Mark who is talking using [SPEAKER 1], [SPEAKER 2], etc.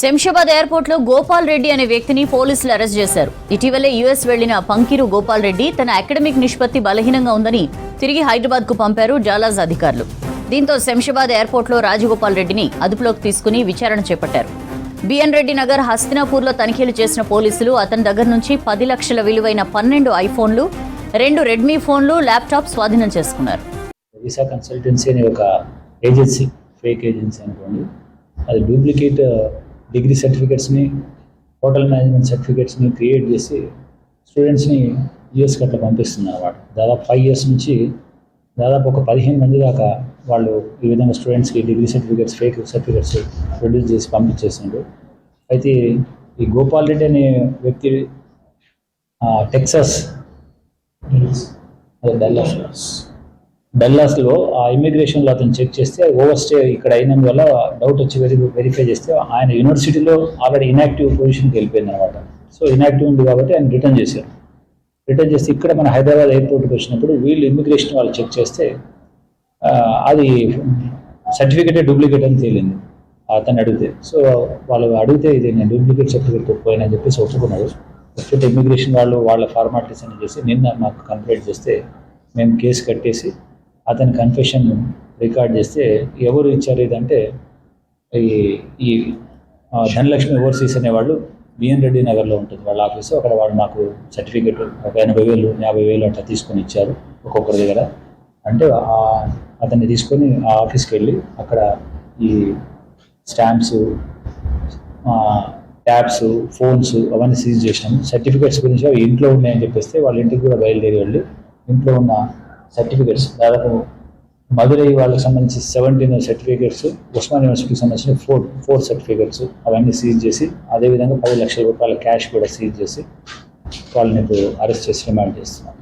[SPEAKER 1] Shamshabad airport లో గోపాల్ రెడ్డి అనే వ్యక్తిని పోలీసులు అరెస్ట్ చేశారు. ఇటీవలే యుఎస్ వెళ్లిన పంకిరు గోపాల్ రెడ్డి తన అకాడమిక్ నిష్పత్తి బలహీనంగా ఉందని తిరిగి హైదరాబాద్ కు పంపారు జాలాజ్ అధికారులు. దీంతో శంషాబాద్ ఎయిర్పోర్ట్ లో రాజగోపాల్ రెడ్డిని అదుపులోకి తీసుకుని విచారణ చేపట్టారు. బిఎన్ రెడ్డి నగర్ హస్తినాపూర్ లో తనిఖీలు చేసిన పోలీసులు అతని దగ్గర నుంచి 10 లక్షల విలువైన 12 ఐఫోన్లు, 2 రెడ్మీ ఫోన్లు, ల్యాప్టాప్ స్వాధీనం చేసుకున్నారు.
[SPEAKER 2] వీసా కన్సల్టెన్సీ అనే ఒక ఏజెన్సీ, ఫేక్ ఏజెన్సీ అనుకోండి, అది డూప్లికేట్ డిగ్రీ సర్టిఫికెట్స్ని, హోటల్ మేనేజ్మెంట్ సర్టిఫికెట్స్ని క్రియేట్ చేసి స్టూడెంట్స్ని యూఎస్కి అట్లా పంపిస్తున్నారు అన్నమాట. దాదాపు 5 years నుంచి దాదాపు ఒక 15 మంది దాకా వాళ్ళు ఈ విధంగా స్టూడెంట్స్కి degree certificates, fake certificates produce చేసి పంపించేస్తున్నారు. అయితే ఈ గోపాల్ రెడ్డి అనే వ్యక్తి టెక్సాస్ డల్లాస్లో ఆ ఇమిగ్రేషన్లో అతను చెక్ చేస్తే ఓవర్ స్టే ఇక్కడ అయినందువల్ల డౌట్ వచ్చి వెరిఫై చేస్తే ఆయన యూనివర్సిటీలో ఆల్రెడీ ఇన్యాక్టివ్ పొజిషన్కి వెళ్ళిపోయింది అనమాట. సో ఇన్యాక్టివ్ ఉంది కాబట్టి ఆయన రిటర్న్ చేశారు. రిటర్న్ చేస్తే ఇక్కడ మన హైదరాబాద్ ఎయిర్పోర్ట్కి వచ్చినప్పుడు వీళ్ళు ఇమిగ్రేషన్ వాళ్ళు చెక్ చేస్తే అది సర్టిఫికేటే డూప్లికేట్ అని తేలింది అతను అడిగితే. సో వాళ్ళు అడిగితే ఇది నేను డూప్లికేట్ సర్టిఫికేట్ పోయినని చెప్పేసి ఒప్పుకున్నారు. ఒప్పుకుంటే ఇమిగ్రేషన్ వాళ్ళు వాళ్ళ ఫార్మాలిటీస్ అని చేసి నిన్న మాకు కంప్లైంట్ చేస్తే మేము కేసు కట్టేసి అతని కన్ఫెషన్ రికార్డ్ చేస్తే ఎవరు ఇచ్చారు ఇదంటే ఈ ధనలక్ష్మి ఓవర్సీస్ అనేవాళ్ళు బిఎన్ రెడ్డి నగర్లో ఉంటుంది వాళ్ళ ఆఫీసు. అక్కడ వాళ్ళు మాకు సర్టిఫికేట్ ఒక 80,000 50,000 అట్లా తీసుకొని ఇచ్చారు ఒక్కొక్కరి దగ్గర. అంటే అతన్ని తీసుకొని ఆ ఆఫీస్కి వెళ్ళి అక్కడ ఈ స్టాంప్స్, ట్యాబ్స్, ఫోన్స్ అవన్నీ సీజ్ చేసినాము. సర్టిఫికేట్స్ గురించి అవి ఇంట్లో ఉన్నాయని చెప్పేస్తే వాళ్ళ ఇంటికి కూడా బయలుదేరి వెళ్ళి ఇంట్లో ఉన్న సర్టిఫికేట్స్ దాదాపు మధురై వాళ్ళకి సంబంధించి 17 సర్టిఫికేట్స్, ఉస్మాన్ యూనివర్సిటీకి సంబంధించిన 4 సర్టిఫికేట్స్ అవన్నీ సీజ్ చేసి అదేవిధంగా 10 లక్షల రూపాయల క్యాష్ కూడా సీజ్ చేసి వాళ్ళని ఇప్పుడు అరెస్ట్ చేసి రిమాండ్ చేస్తున్నాం.